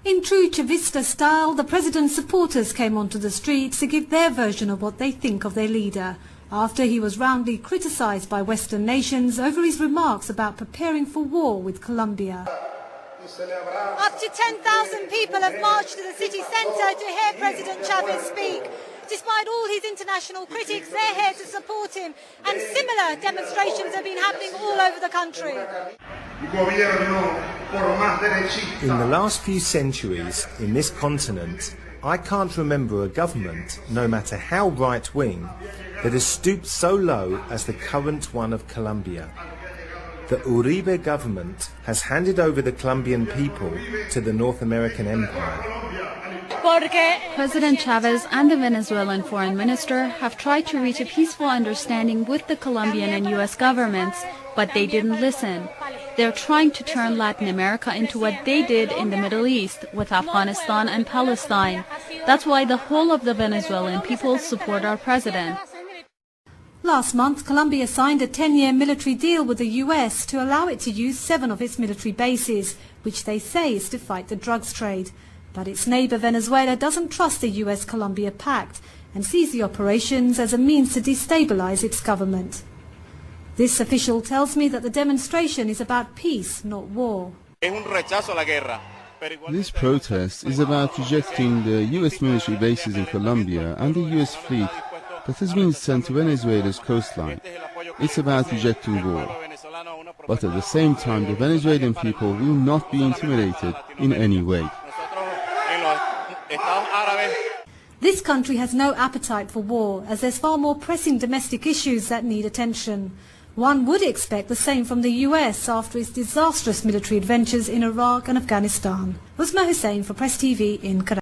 In true Chavista style, the president's supporters came onto the streets to give their version of what they think of their leader, after he was roundly criticised by Western nations over his remarks about preparing for war with Colombia. Up to 10,000 people have marched to the city centre to hear President Chavez speak. Despite all his international critics, they're here to support him, and similar demonstrations have been happening all over the country. In the last few centuries in this continent, I can't remember a government, no matter how right-wing, that has stooped so low as the current one of Colombia. The Uribe government has handed over the Colombian people to the North American empire. President Chavez and the Venezuelan foreign minister have tried to reach a peaceful understanding with the Colombian and US governments, but they didn't listen. They're trying to turn Latin America into what they did in the Middle East with Afghanistan and Palestine. That's why the whole of the Venezuelan people support our president. Last month, Colombia signed a 10-year military deal with the US to allow it to use 7 of its military bases, which they say is to fight the drugs trade. But its neighbour Venezuela doesn't trust the US-Colombian Pact and sees the operations as a means to destabilise its government. This official tells me that the demonstration is about peace, not war. This protest is about rejecting the US military bases in Colombia and the US fleet that has been sent to Venezuela's coastline. It's about rejecting war. But at the same time, the Venezuelan people will not be intimidated in any way. This country has no appetite for war, as there's far more pressing domestic issues that need attention. One would expect the same from the US after its disastrous military adventures in Iraq and Afghanistan. Uzma Hussain for Press TV in Karachi.